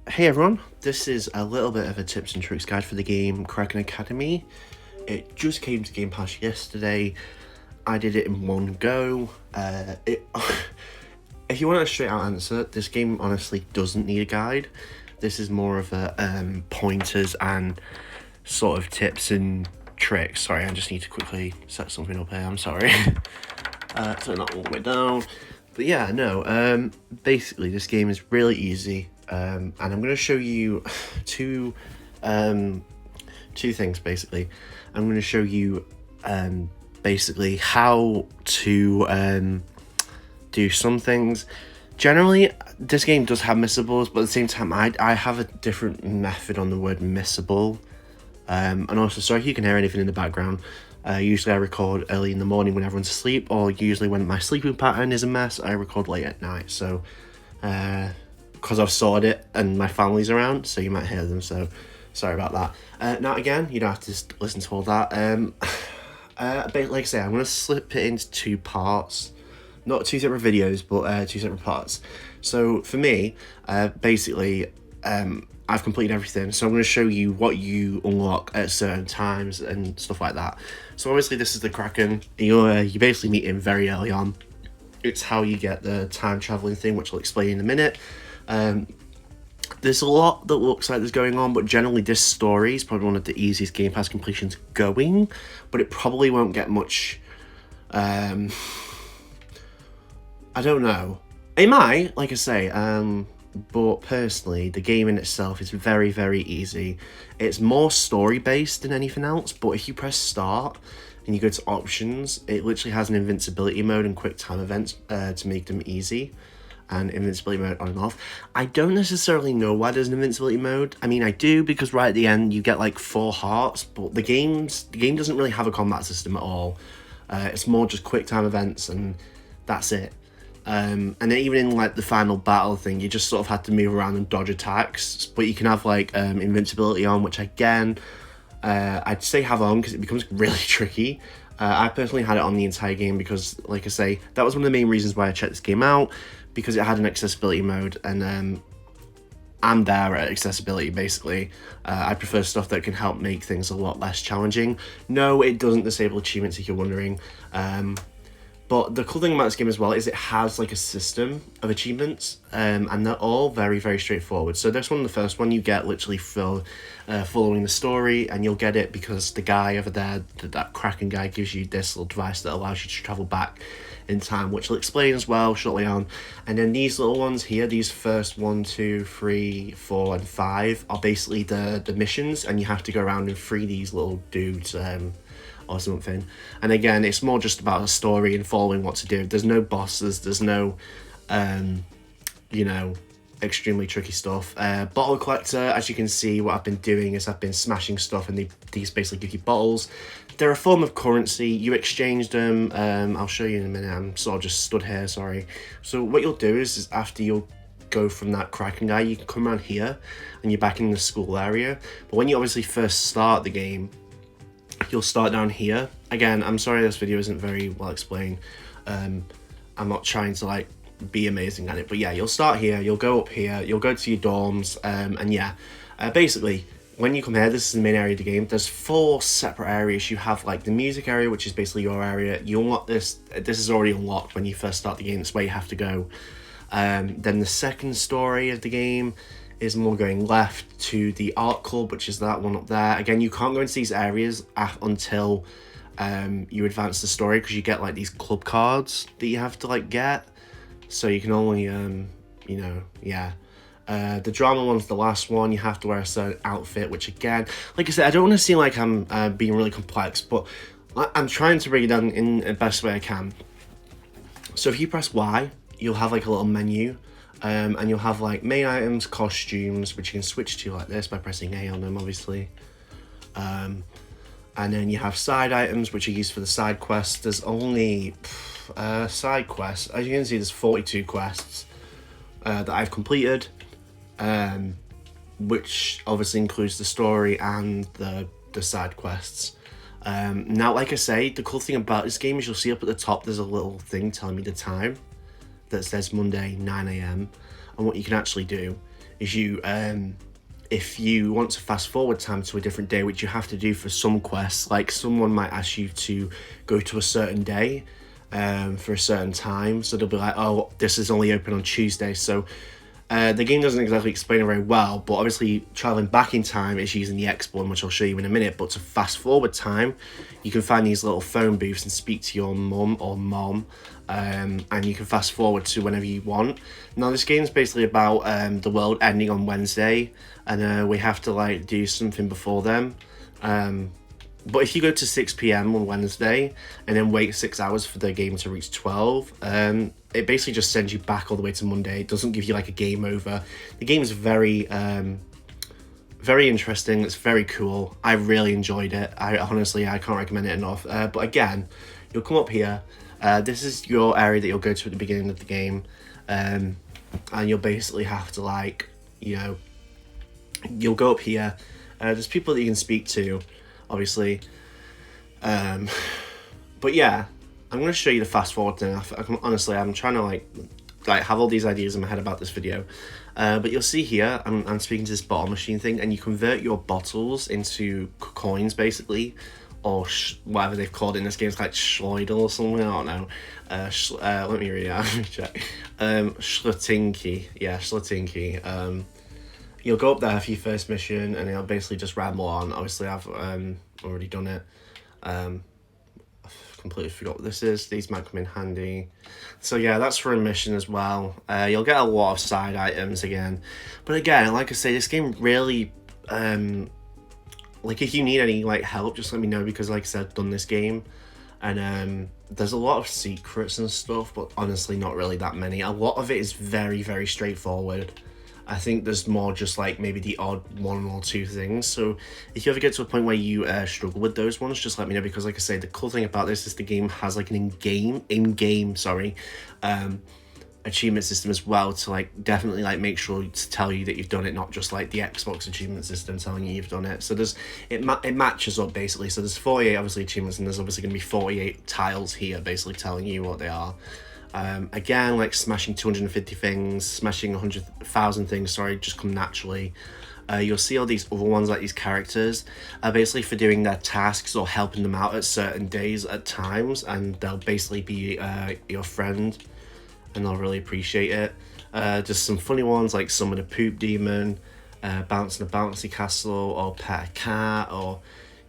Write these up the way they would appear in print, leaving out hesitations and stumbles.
Hey everyone, this is a little bit of a tips and tricks guide for the game Kraken Academy. It just came to Game Pass yesterday. I did it in one go. If you want a straight out answer, this game honestly doesn't need a guide. This is more of a pointers and sort of tips and tricks. Sorry, I just need to quickly set something up here, I'm sorry. Turn that all the way down. But yeah, no, basically this game is really easy. And I'm going to show you two things basically. I'm going to show you basically how to do some things. Generally, this game does have missables, but at the same time, I have a different method on the word missable. And also, sorry if you can hear anything in the background. Usually I record early in the morning when everyone's asleep, or usually when my sleeping pattern is a mess, I record late at night. So, because I've sorted it and my family's around, so you might hear them, so sorry about that. Now again, you don't have to listen to all that. But like I say, I'm going to slip it into two parts. Not two separate videos, but two separate parts. So for me, basically, I've completed everything, so I'm going to show you what you unlock at certain times and stuff like that. So obviously this is the Kraken. You basically meet him very early on. It's how you get the time traveling thing, which I'll explain in a minute. There's a lot that looks like there's going on, but generally this story is probably one of the easiest Game Pass completions going, but it probably won't get much, I don't know. It might, like I say, but personally, the game in itself is very, very easy. It's more story-based than anything else, but if you press start and you go to options, it literally has an invincibility mode and quick time events to make them easy, and invincibility mode on and off. I don't necessarily know why there's an invincibility mode. I mean, I do, because right at the end you get like 4 hearts, but the game doesn't really have a combat system at all. It's more just quick time events and that's it. And then even in like the final battle thing, you just sort of had to move around and dodge attacks, but you can have like invincibility on, which again, I'd say have on because it becomes really tricky. I personally had it on the entire game because, like I say, that was one of the main reasons why I checked this game out, because it had an accessibility mode, and I'm there at accessibility basically. I prefer stuff that can help make things a lot less challenging. No, it doesn't disable achievements if you're wondering. But the cool thing about this game as well is it has like a system of achievements, and they're all very, very straightforward. So this one, the first one, you get literally for following the story, and you'll get it because the guy over there, that Kraken guy, gives you this little device that allows you to travel back in time, which I'll explain as well shortly on. And then these little ones here, these first 1, 2, 3, 4, and 5 are basically the missions, and you have to go around and free these little dudes, or something. And again, it's more just about a story and following what to do. There's no bosses, there's no you know, extremely tricky stuff. Bottle collector, as you can see, what I've been doing is I've been smashing stuff, and these basically give you bottles. They're a form of currency. You exchange them. I'll show you in a minute. I'm sort of just stood here, sorry. So what you'll do is after you'll go from that Kraken guy, you can come around here and you're back in the school area. But when you obviously first start the game, you'll start down here. Again, I'm sorry this video isn't very well explained. I'm not trying to like be amazing at it, but yeah, you'll start here, you'll go up here, you'll go to your dorms, and yeah, basically when you come here, this is the main area of the game. There's 4 separate areas. You have like the music area, which is basically your area. You unlock this is already unlocked when you first start the game. That's where you have to go. Then the second story of the game is more going left to the art club, which is that one up there. Again, you can't go into these areas until you advance the story, because you get like these club cards that you have to like get, so you can only you know, yeah. The drama one's the last one. You have to wear a certain outfit, which again, like I said, I don't want to seem like I'm being really complex, but I'm trying to break it down in the best way I can. So if you press Y, you'll have like a little menu, and you'll have like main items, costumes, which you can switch to like this by pressing A on them, obviously. And then you have side items, which are used for the side quests. There's only side quests. As you can see, there's 42 quests that I've completed, which obviously includes the story and the side quests. Now, like I say, the cool thing about this game is you'll see up at the top there's a little thing telling me the time that says Monday 9 AM, and what you can actually do is if you want to fast forward time to a different day, which you have to do for some quests, like someone might ask you to go to a certain day for a certain time, so they'll be like, oh, this is only open on Tuesday, so the game doesn't exactly explain it very well, but obviously traveling back in time is using the X-Button, which I'll show you in a minute. But to fast forward time, you can find these little phone booths and speak to your mum or mom, and you can fast forward to whenever you want. Now this game's basically about the world ending on Wednesday, and we have to like do something before then. But if you go to 6 p.m. on Wednesday and then wait 6 hours for the game to reach 12, it basically just sends you back all the way to Monday. It doesn't give you like a game over. The game is very interesting. It's very cool. I really enjoyed it. I can't recommend it enough. But again, you'll come up here. This is your area that you'll go to at the beginning of the game. And you'll basically have to like, you'll go up here. There's people that you can speak to, obviously. But yeah, I'm going to show you the fast forward thing. I'm trying to like have all these ideas in my head about this video. But you'll see here, I'm speaking to this bottle machine thing, and you convert your bottles into coins basically, or whatever they've called it in this game. It's like schleudel or something, I don't know. Let me read it out, let me check. Schlotinki, yeah, Schlotinki. You'll go up there for your first mission, and it'll basically just ramble on. Obviously, I've already done it. I've completely forgot what this is. These might come in handy. So yeah, that's for a mission as well. You'll get a lot of side items again. But again, like I say, this game really... like if you need any like help, just let me know, because like I said, I've done this game. And there's a lot of secrets and stuff, but honestly not really that many. A lot of it is very, very straightforward. I think there's more just like maybe the odd one or two things. So if you ever get to a point where you struggle with those ones, just let me know, because like I say, the cool thing about this is the game has like an in-game achievement system as well, to like definitely like make sure to tell you that you've done it, not just like the Xbox achievement system telling you you've done it. So it matches up basically. So there's 48 obviously achievements, and there's obviously going to be 48 tiles here basically telling you what they are. Again, like smashing 250 things, smashing 100,000 things, just come naturally. You'll see all these other ones, like these characters are basically for doing their tasks or helping them out at certain days at times, and they'll basically be your friend, and they'll really appreciate it. Just some funny ones like summon a poop demon, bounce in a bouncy castle, or pet a cat, or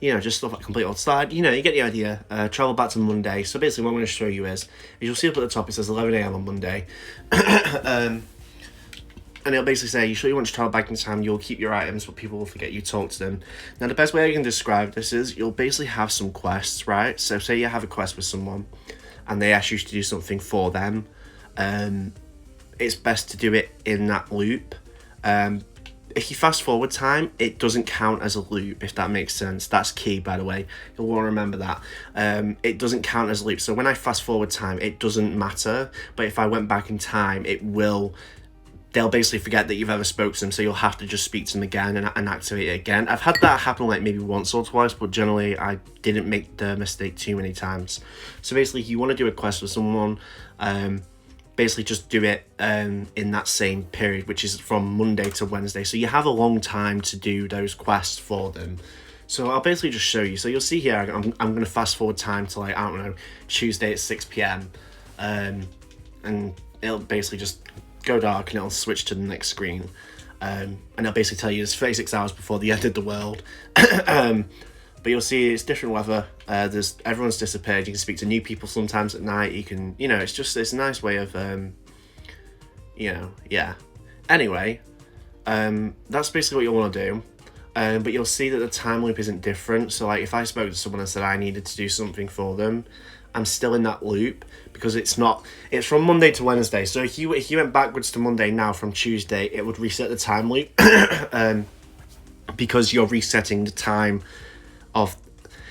just stuff like complete old side. You get the idea. Travel back to Monday. So basically what I'm going to show you is you'll see up at the top it says 11 a.m. on Monday. And it'll basically say, you sure you want to travel back in time, you'll keep your items, but people will forget you talk to them. Now the best way I can describe this is you'll basically have some quests, right? So say you have a quest with someone and they ask you to do something for them. It's best to do it in that loop. If you fast forward time, it doesn't count as a loop, if that makes sense. That's key, by the way. You'll want to remember that. It doesn't count as a loop. So when I fast forward time, it doesn't matter. But if I went back in time, they'll basically forget that you've ever spoke to them. So you'll have to just speak to them again and activate it again. I've had that happen like maybe once or twice, but generally I didn't make the mistake too many times. So basically, if you want to do a quest with someone, basically just do it in that same period, which is from Monday to Wednesday. So you have a long time to do those quests for them. So I'll basically just show you. So you'll see here, I'm going to fast forward time to like, I don't know, Tuesday at 6 p.m. And it'll basically just go dark and it'll switch to the next screen. And it'll basically tell you it's 36 hours before the end of the world. But you'll see it's different weather. Everyone's disappeared. You can speak to new people sometimes at night. You can, it's a nice way of, yeah. Anyway, that's basically what you'll want to do. But you'll see that the time loop isn't different. So like if I spoke to someone and said I needed to do something for them, I'm still in that loop, because it's from Monday to Wednesday. So if you went backwards to Monday now from Tuesday, it would reset the time loop, because you're resetting the time of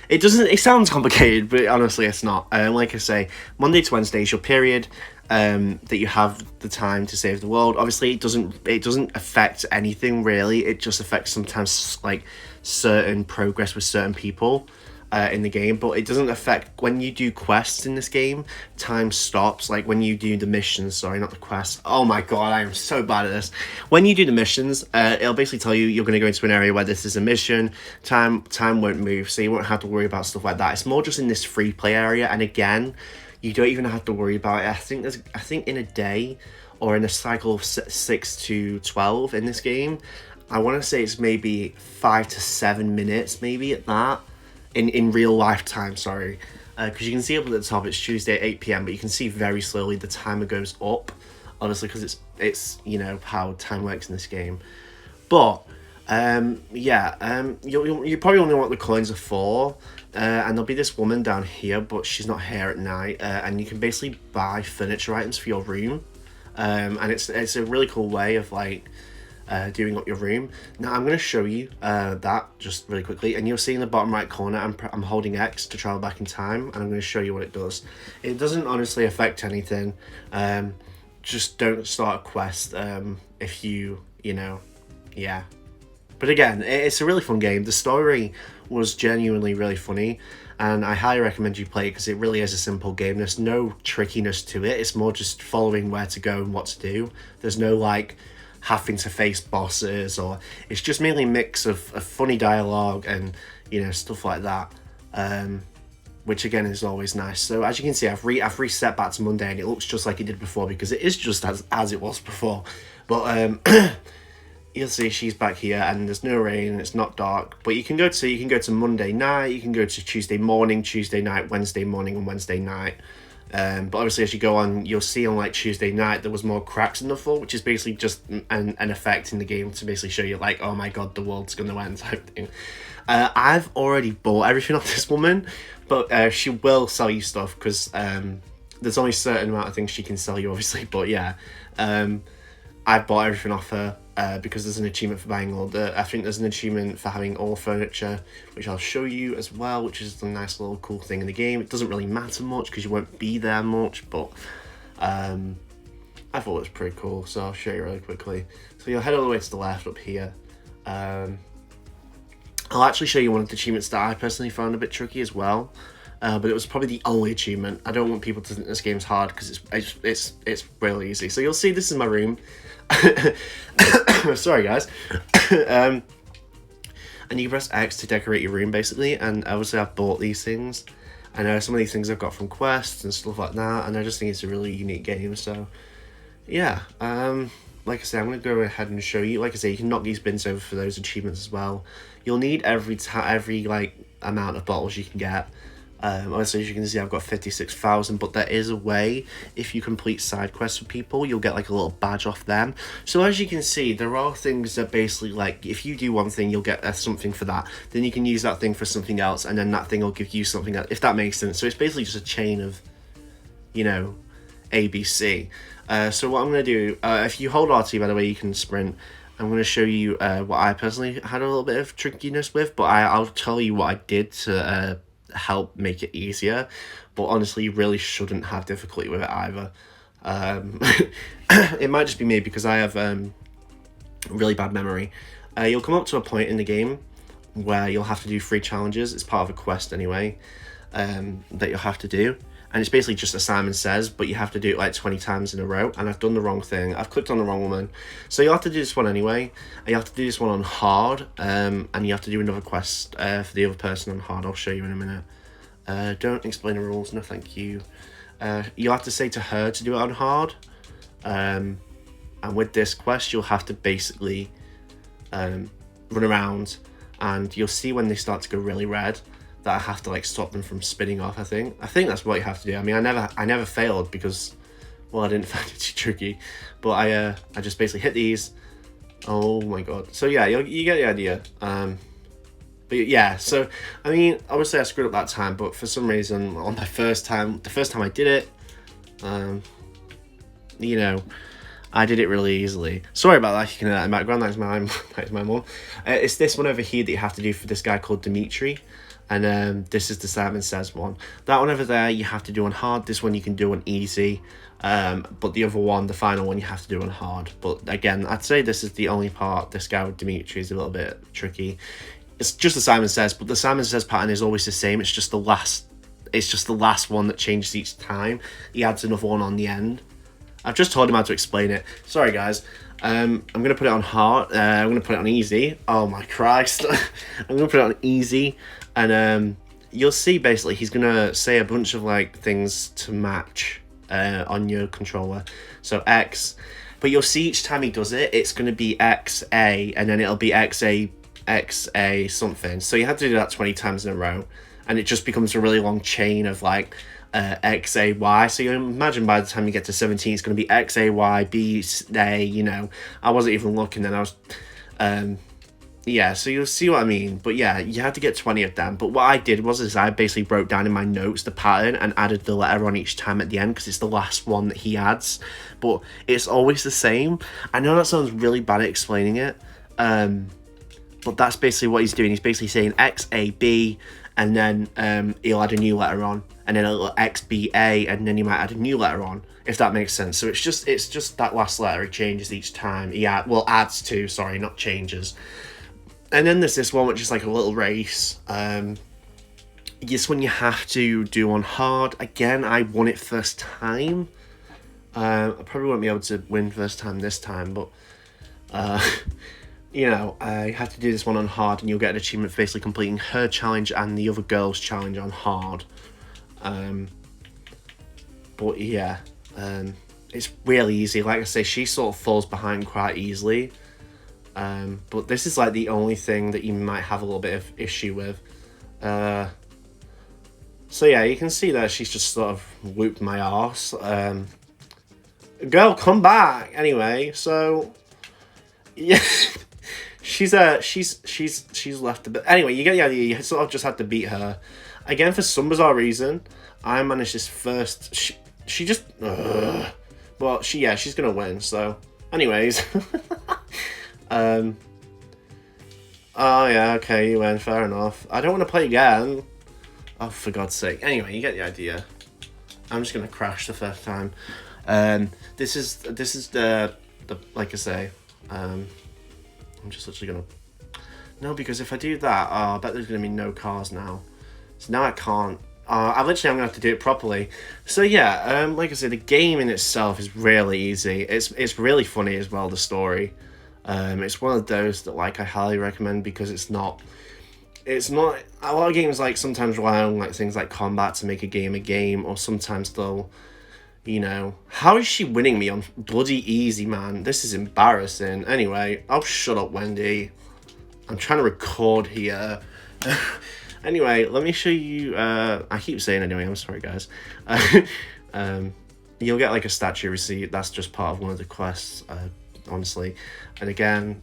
it. It sounds complicated, but honestly it's not. Like I say, Monday to Wednesday is your period that you have the time to save the world. Obviously it doesn't affect anything really. It just affects sometimes like certain progress with certain people. in the game, but it doesn't affect when you do quests in this game. Time stops. Like when you do the missions, sorry, not the quests. Oh my god, I am so bad at this. When you do the missions, it'll basically tell you you're going to go into an area where this is a mission. Time won't move, so you won't have to worry about stuff like that. It's more just in this free play area, and again, you don't even have to worry about it. I think in a day or in a cycle of 6 to 12 in this game, I want to say it's maybe 5 to 7 minutes, maybe at that. In real life time, sorry, because you can see up at the top it's Tuesday at 8 p.m, but you can see very slowly the timer goes up, honestly, because it's you know how time works in this game. But you probably only know what the coins are for, and there'll be this woman down here, but she's not here at night, and you can basically buy furniture items for your room, and it's a really cool way of like doing up your room. Now I'm going to show you that just really quickly, and you'll see in the bottom right corner I'm holding X to travel back in time, and I'm going to show you what it does. It doesn't honestly affect anything. Just don't start a quest if you know, yeah. But again, it's a really fun game. The story was genuinely really funny, and I highly recommend you play it because it really is a simple game. There's no trickiness to it. It's more just following where to go and what to do. There's no like having to face bosses, or it's just mainly a mix of funny dialogue and you know stuff like that, which again is always nice. So as you can see, I've reset back to Monday, and it looks just like it did before because it is just as it was before. But you'll see she's back here, and there's no rain, it's not dark. But you can go to Monday night, you can go to Tuesday morning, Tuesday night, Wednesday morning, and Wednesday night. But obviously as you go on, you'll see on like Tuesday night there was more cracks in the floor, which is basically just an effect in the game to basically show you like, oh my god, the world's gonna end type thing. I've already bought everything off this woman, but she will sell you stuff because there's only a certain amount of things she can sell you, obviously. But yeah, I bought everything off her because there's an achievement for buying all I think there's an achievement for having all furniture, which I'll show you as well, which is a nice little cool thing in the game. It doesn't really matter much because you won't be there much, but I thought it was pretty cool, so I'll show you really quickly. So you'll head all the way to the left up here. I'll actually show you one of the achievements that I personally found a bit tricky as well. But it was probably the only achievement. I don't want people to think this game's hard because it's really easy. So you'll see this is my room. Sorry guys. And you can press X to decorate your room basically, and obviously I've bought these things. I know some of these things I've got from quests and stuff like that, and I just think it's a really unique game. So yeah, like I said, I'm going to go ahead and show you. Like I say, you can knock these bins over for those achievements as well. You'll need every like amount of bottles you can get. Obviously, as you can see, I've got 56,000, but there is a way, if you complete side quests for people, you'll get like a little badge off them. So as you can see, there are things that basically like, if you do one thing, you'll get something for that. Then you can use that thing for something else, and then that thing will give you something else, if that makes sense. So it's basically just a chain of, you know, ABC. So what I'm going to do, if you hold RT, by the way, you can sprint. I'm going to show you what I personally had a little bit of trickiness with, but I'll tell you what I did to help make it easier. But honestly, you really shouldn't have difficulty with it either. It might just be me because I have really bad memory. You'll come up to a point in the game where you'll have to do 3 challenges. It's part of a quest anyway, that you'll have to do. And it's basically just as Simon says, but you have to do it like 20 times in a row. And I've done the wrong thing. I've clicked on the wrong woman. So you have to do this one anyway. You have to do this one on hard. And you have to do another quest for the other person on hard. I'll show you in a minute. Don't explain the rules. No, thank you. You'll have to say to her to do it on hard. And with this quest, you'll have to basically run around. And you'll see when they start to go really red, that I have to like stop them from spinning off. I think that's what you have to do. I mean, I never failed because, well, I didn't find it too tricky, but I just basically hit these. Oh my god. So yeah, you get the idea. But yeah, so I mean, obviously I screwed up that time, but for some reason on my the first time I did it, you know, I did it really easily. Sorry about that. You can hear that in the background. That is my mom. It's this one over here that you have to do for this guy called Dimitri. And this is the Simon Says one. That one over there you have to do on hard. This one you can do on easy. But the other one, the final one, you have to do on hard. But again, I'd say this is the only part. This guy with Dimitri is a little bit tricky. It's just the Simon Says, but the Simon Says pattern is always the same. It's just the last one that changes each time. He adds another one on the end. I've just told him how to explain it. Sorry, guys. I'm going to put it on hard. I'm going to put it on easy. Oh, my Christ. I'm going to put it on easy. And you'll see, basically, he's going to say a bunch of, like, things to match on your controller. So X. But you'll see each time he does it, it's going to be XA, and then it'll be XA, XA something. So you have to do that 20 times in a row. And it just becomes a really long chain of, like, XAY. So you imagine by the time you get to 17, it's going to be XAY, B, A, you know. I wasn't even looking, and I was... yeah, so you'll see what I mean. But yeah, you have to get 20 of them. But what I did was I basically wrote down in my notes the pattern and added the letter on each time at the end, because it's the last one that he adds. But it's always the same. I know that sounds really bad at explaining it. But that's basically what he's doing. He's basically saying X, A, B, and then he'll add a new letter on. And then it'll X, B, A, and then he might add a new letter on, if that makes sense. So it's just that last letter he changes each time. Adds to, sorry, not changes. And then there's this one which is like a little race. This one you have to do on hard. Again, I won it first time. I probably won't be able to win first time this time, but you know, I have to do this one on hard, and you'll get an achievement for basically completing her challenge and the other girl's challenge on hard. But yeah, it's really easy. Like I say, she sort of falls behind quite easily. But this is like the only thing that you might have a little bit of issue with. So yeah, you can see that she's just sort of whooped my arse. Girl, come back. Anyway, so yeah, she's left a bit. Anyway, you get the idea. You sort of just had to beat her. Again, for some bizarre reason, I managed this first. She just. Well, she's gonna win. So, anyways. Oh yeah, okay, you win, fair enough. I don't want to play again. Oh, for God's sake. Anyway, you get the idea. I'm just gonna crash the first time. This is the like I say, I'm just literally gonna... No, because if I do that, I bet there's gonna be no cars now. So now I can't. I'm gonna have to do it properly. So yeah, like I said, the game in itself is really easy. It's really funny as well, the story. It's one of those that, like, I highly recommend, because it's not a lot of games, like, sometimes rely on, like, things like combat to make a game, or sometimes they'll, you know, how is she winning me on bloody easy, man? This is embarrassing. Anyway, I'll shut up, Wendy. I'm trying to record here. Anyway, let me show you, I keep saying anyway, I'm sorry, guys. You'll get, like, a statue receipt. That's just part of one of the quests, honestly. And again,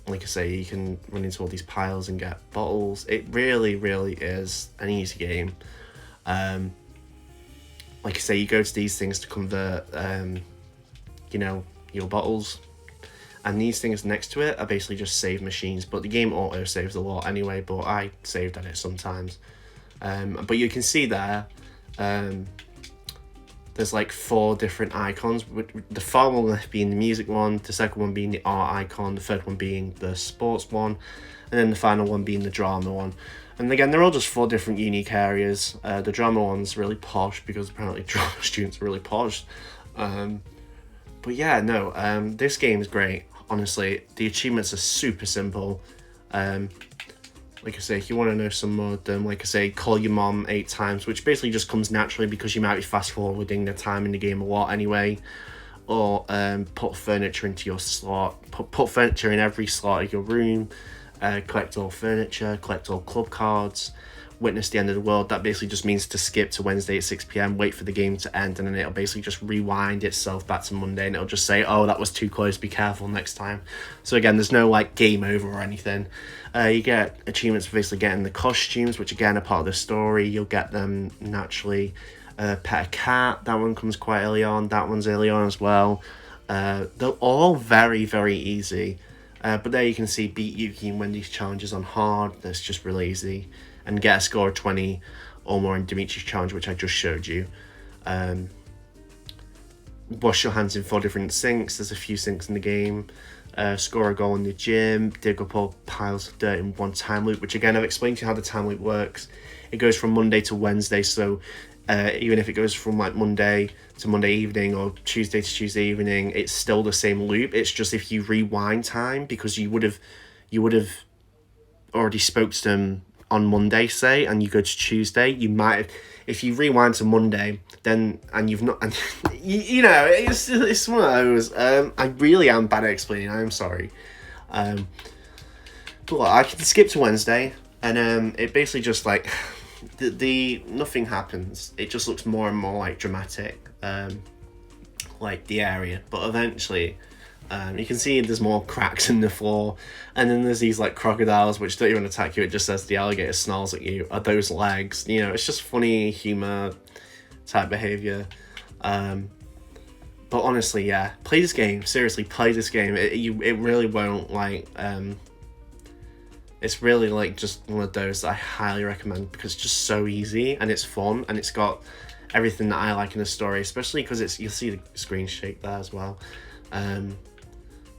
like I say, you can run into all these piles and get bottles. It really, really is an easy game. Like I say, you go to these things to convert, you know, your bottles. And these things next to it are basically just save machines. But the game auto saves a lot anyway, but I saved at it sometimes. But you can see there, there's like 4 different icons, the far one left being the music one, the second one being the art icon, the third one being the sports one, and then the final one being the drama one. And again, they're all just 4 different unique areas. The drama one's really posh, because apparently drama students are really posh. But yeah, no, this game is great, honestly. The achievements are super simple. Like I say, if you want to know some more of them, like I say, call your mom 8 times, which basically just comes naturally because you might be fast forwarding the time in the game a lot anyway. Or put furniture into your slot, put furniture in every slot of your room, collect all furniture, collect all club cards, witness the end of the world. That basically just means to skip to Wednesday at 6 p.m, wait for the game to end, and then it'll basically just rewind itself back to Monday, and it'll just say, oh, that was too close, be careful next time. So again, there's no like game over or anything. You get achievements for basically getting the costumes, which again are part of the story. You'll get them naturally. Pet a cat, that one comes quite early on. That one's early on as well. They're all very, very easy. But there you can see beat Yuki and Wendy's challenges on hard. That's just really easy. And get a score of 20 or more in Dimitri's challenge, which I just showed you. Wash your hands in 4 different sinks. There's a few sinks in the game. score a goal in the gym, dig up all piles of dirt in one time loop, which again, I've explained to you how the time loop works. It goes from Monday to Wednesday, so even if it goes from like Monday to Monday evening or Tuesday to Tuesday evening, it's still the same loop. It's just if you rewind time, because you would have already spoke to them on Monday, say, and you go to Tuesday, you might have, if you rewind to Monday, then, and you've not, and you know, it's one of those. I really am bad at explaining. I am sorry. But look, I can skip to Wednesday, and it basically just like the nothing happens. It just looks more and more like dramatic, like the area. But eventually, you can see there's more cracks in the floor, and then there's these like crocodiles which don't even attack you. It just says the alligator snarls at you. Are those legs? You know, it's just funny humor type behavior. But honestly, yeah, play this game. Seriously, play this game. It really won't like. It's really like just one of those that I highly recommend because it's just so easy and it's fun and it's got everything that I like in a story, especially because you'll see the screen shake there as well.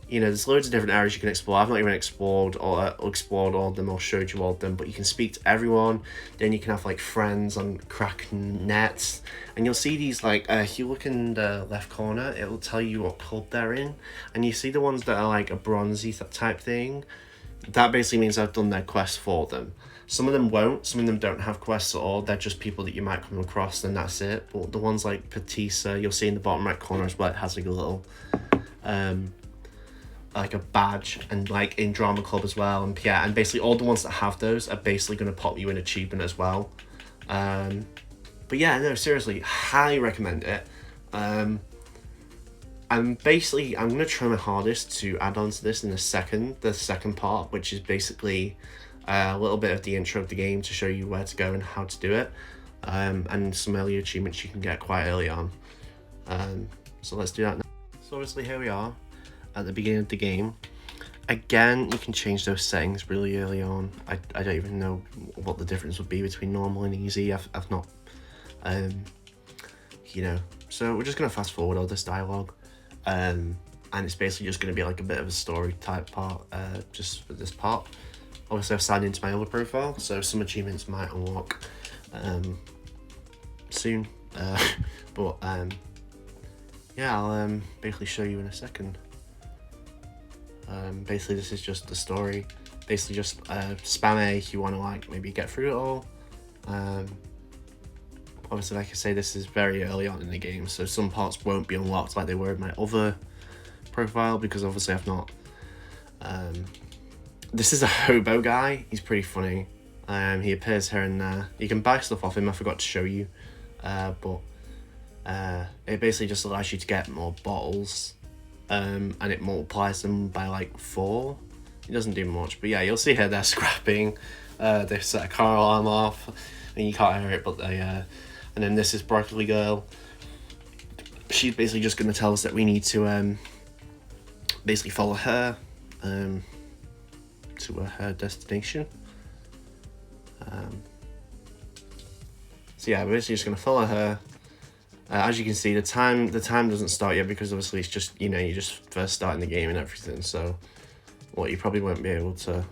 You know, there's loads of different areas you can explore. I've not even explored all of them or showed you all of them, but you can speak to everyone. Then you can have like friends on Kraken nets, and you'll see these like if you look in the left corner, it will tell you what club they're in, and you see the ones that are like a bronzy type thing. That basically means I've done their quest for them. Some of them won't. Some of them don't have quests at all. They're just people that you might come across, and that's it. But the ones like Patissa, you'll see in the bottom right corner as well. It has like a little like a badge, and like in Drama Club as well, and yeah, and basically all the ones that have those are basically going to pop you an achievement as well. But yeah, no, seriously, highly recommend it. I'm going to try my hardest to add on to this in the second part, which is basically a little bit of the intro of the game to show you where to go and how to do it, and some early achievements you can get quite early on. So let's do that now. So obviously here we are at the beginning of the game. Again, you can change those settings really early on. I don't even know what the difference would be between normal and easy. I've not, you know. So we're just gonna fast forward all this dialogue, and it's basically just gonna be like a bit of a story type part, just for this part. Obviously, I've signed into my other profile, so some achievements might unlock soon. But yeah, I'll basically show you in a second. Basically this is just the story. Basically just spam A if you want to like maybe get through it all. Obviously, like I say, this is very early on in the game, so some parts won't be unlocked like they were in my other profile, because obviously I've not. This is a hobo guy. He's pretty funny. He appears here and there. You can buy stuff off him. I forgot to show you, but it basically just allows you to get more bottles. And it multiplies them by like 4. It doesn't do much, but yeah, you'll see here they're scrapping. They set a car alarm off, and you can't hear it, but they and then this is Broccoli Girl. She's basically just going to tell us that we need to basically follow her to her destination. So yeah, we're basically just going to follow her. As you can see, the time doesn't start yet, because obviously it's just, you know, you're just first starting the game and everything, so well, you probably won't be able to.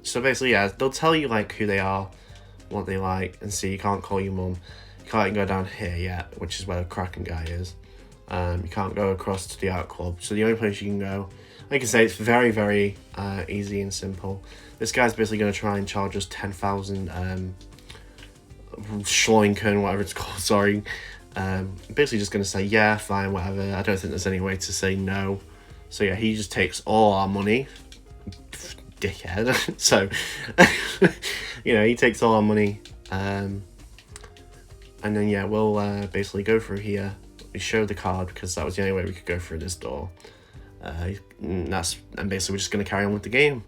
So basically, yeah, they'll tell you like who they are, what they like, and see, you can't call your mum. You can't go down here yet, which is where the Kraken guy is. You can't go across to the art club, so the only place you can go, like I say, it's very, very easy and simple. This guy's basically going to try and charge us 10,000 Schloinken, whatever it's called, sorry. Basically just going to say, yeah, fine, whatever. I don't think there's any way to say no. So yeah, he just takes all our money. Dickhead. So, you know, he takes all our money. And then, yeah, we'll basically go through here. We show the card, because that was the only way we could go through this door. And basically we're just going to carry on with the game.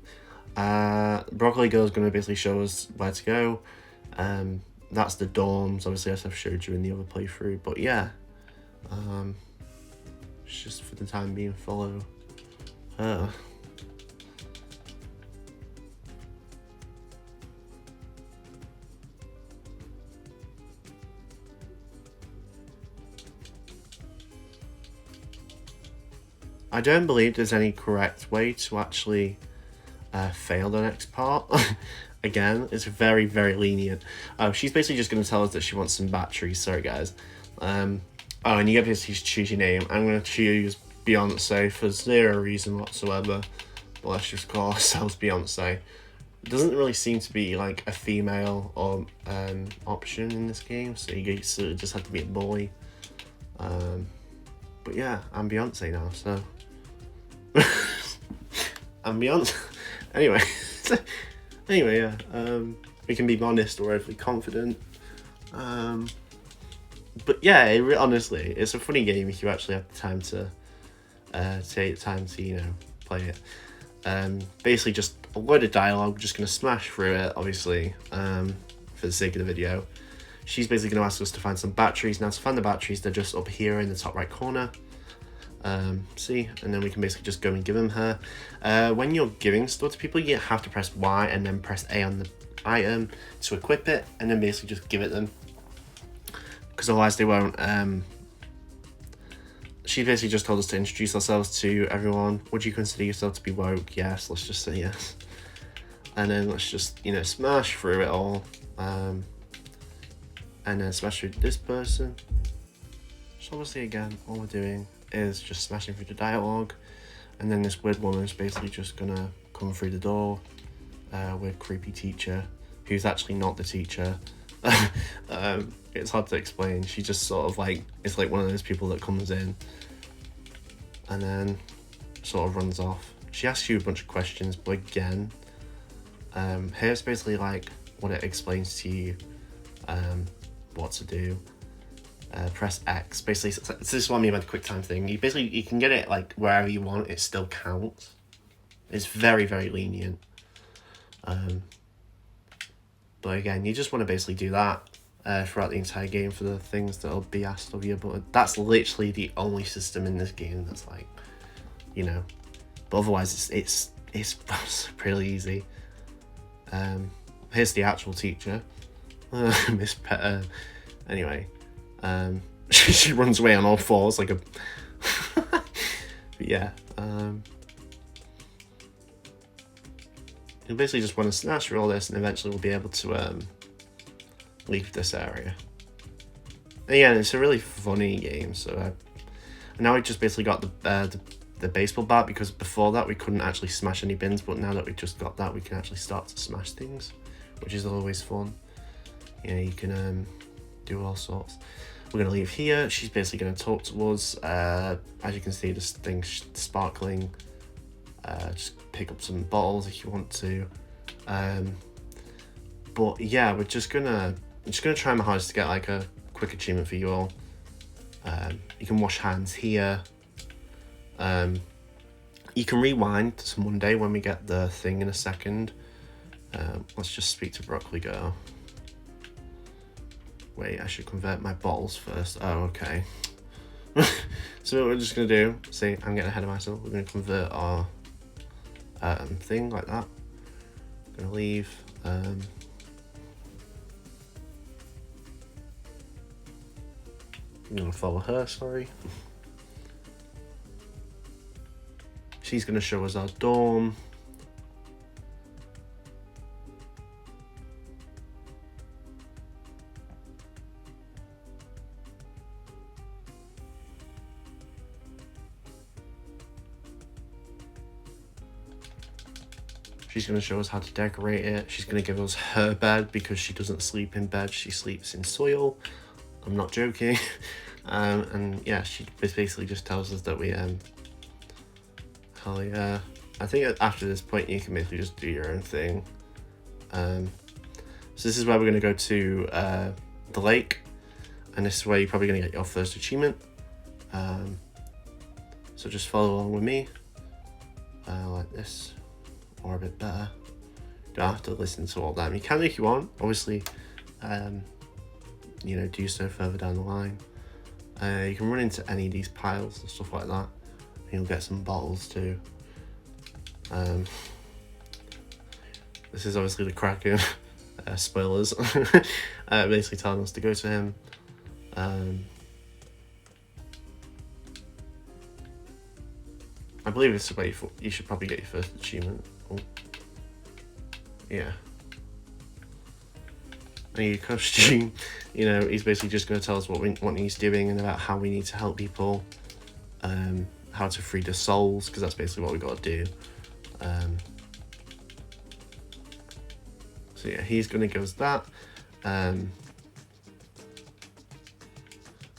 Broccoli Girl is going to basically show us where to go. That's the dorms, obviously, as I've showed you in the other playthrough. But yeah, it's just for the time being, follow her. I don't believe there's any correct way to actually fail the next part. Again, it's very, very lenient. Oh, she's basically just going to tell us that she wants some batteries. Sorry, guys. Oh, and you get to choose your name. I'm going to choose Beyonce for zero reason whatsoever. But let's just call ourselves Beyonce. It doesn't really seem to be like a female or option in this game, so you sort of just have to be a boy. But yeah, I'm Beyonce now, so I'm Beyonce. Anyway, yeah. We can be modest or overly confident. But yeah, honestly, it's a funny game if you actually have the time to take the time to play it. Basically just a load of dialogue, just going to smash through it, obviously, for the sake of the video. She's basically going to ask us to find some batteries. Now, to find the batteries, they're just up here in the top right corner. See? And then we can basically just go and give them her. When you're giving stuff to people, you have to press Y and then press A on the item to equip it, and then basically just give it them. Because otherwise they won't. She basically just told us to introduce ourselves to everyone. Would you consider yourself to be woke? Yes, let's just say yes. And then let's just, smash through it all. And then smash through this person. So obviously, again, all we're doing is just smashing through the dialogue. And then this weird woman is basically just gonna come through the door. Weird creepy teacher, who's actually not the teacher. It's hard to explain. She just sort of it's like one of those people that comes in and then sort of runs off. She asks you a bunch of questions, but again, here's basically what it explains to you, what to do. Press X. Basically, this is what I mean by the quick time thing. You can get it wherever you want. It still counts. It's very, very lenient. But again, you just want to basically do that throughout the entire game for the things that'll be asked of you. But that's literally the only system in this game that's But otherwise, it's pretty easy. Here's the actual teacher, Miss Petter. Anyway, she runs away on all fours like a. But yeah. You basically just want to smash through all this, and eventually we'll be able to leave this area. And yeah, it's a really funny game. So now we just basically got the baseball bat, because before that we couldn't actually smash any bins, but now that we just got that, we can actually start to smash things, which is always fun. You can do all sorts. We're going to leave here. She's basically going to talk to us. As you can see, this thing's sparkling. Just pick up some bottles if you want to. But yeah, I'm just gonna try my hardest to get a quick achievement for you all. You can wash hands here. You can rewind to some Monday when we get the thing in a second. Let's just speak to Broccoli Girl. Wait, I should convert my bottles first. Oh, okay. So what we're just gonna do, see, I'm getting ahead of myself. We're gonna convert our thing like that. I'm gonna leave. I'm gonna follow her, sorry. She's gonna show us our dorm. She's going to show us how to decorate it. She's going to give us her bed, because she doesn't sleep in bed, she sleeps in soil. I'm not joking. And yeah, she basically just tells us that we I think after this point you can basically just do your own thing. So this is where we're going to go to the lake, and this is where you're probably going to get your first achievement. So just follow along with me, like this. Or a bit better. Don't have to listen to all that. You can if you want, obviously. Do so further down the line. You can run into any of these piles and stuff like that, and you'll get some bottles too. This is obviously the Kraken. Spoilers. Basically telling us to go to him. I believe this is where you should probably get your first achievement. Oh. Yeah. And your costume, you know, he's basically just going to tell us what he's doing and about how we need to help people, how to free the souls, because that's basically what we got to do. So yeah, he's going to give us that.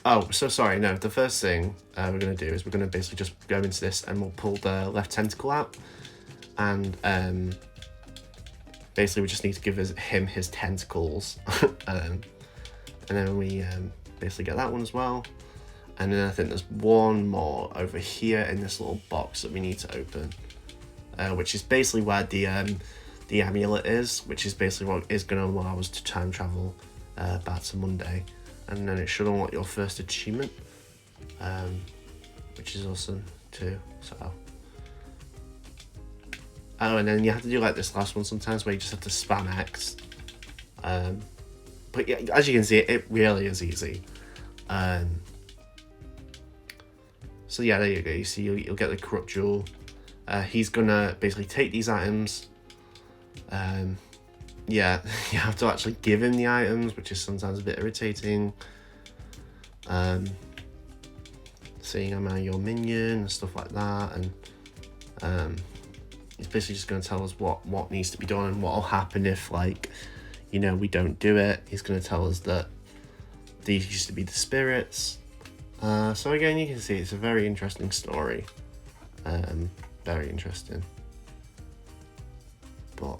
Oh, so sorry, no, the first thing we're going to do is we're going to basically just go into this and we'll pull the left tentacle out. And basically we just need to give him his tentacles. And then we basically get that one as well. And then I think there's one more over here in this little box that we need to open. Which is basically where the amulet is, which is basically what is going to allow us to time travel back to Monday. And then it should unlock your first achievement, which is awesome too. So, oh, and then you have to do like this last one sometimes, where you just have to spam X. But yeah, as you can see, it really is easy. So yeah, there you go. You see, you'll get the corrupt jewel. He's gonna basically take these items. Yeah, you have to actually give him the items, which is sometimes a bit irritating. Saying am I your minion and stuff like that, and he's basically just going to tell us what needs to be done and what will happen if, like, you know, we don't do it. He's going to tell us that these used to be the spirits. So again, you can see it's a very interesting story. Very interesting. But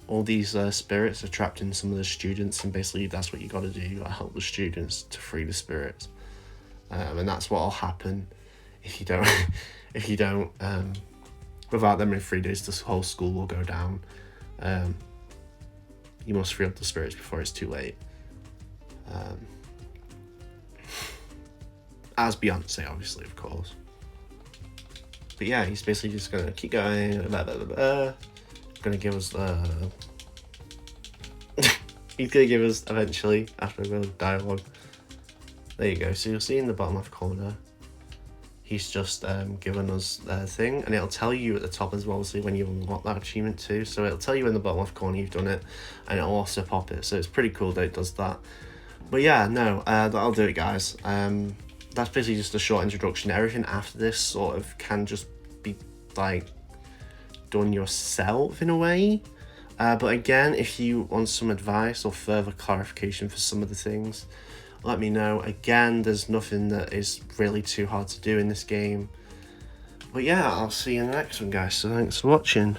all these spirits are trapped in some of the students, and basically that's what you got to do. You got to help the students to free the spirits, and that's what will happen if you don't. If you don't, without them in 3 days, this whole school will go down. You must free up the spirits before it's too late. As Beyonce, obviously, of course. But yeah, he's basically just gonna keep going. Gonna give us he's gonna give us eventually, after a bit of dialogue. There you go. So you'll see in the bottom left corner, he's just given us a thing, and it'll tell you at the top as well, obviously, when you unlock that achievement too. So it'll tell you in the bottom left corner you've done it, and it'll also pop it. So it's pretty cool that it does that. But yeah, no, that'll do it, guys. That's basically just a short introduction. Everything after this sort of can just be like done yourself in a way. But again, if you want some advice or further clarification for some of the things, let me know. Again, there's nothing that is really too hard to do in this game. But yeah, I'll see you in the next one, guys. So thanks for watching.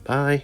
Bye.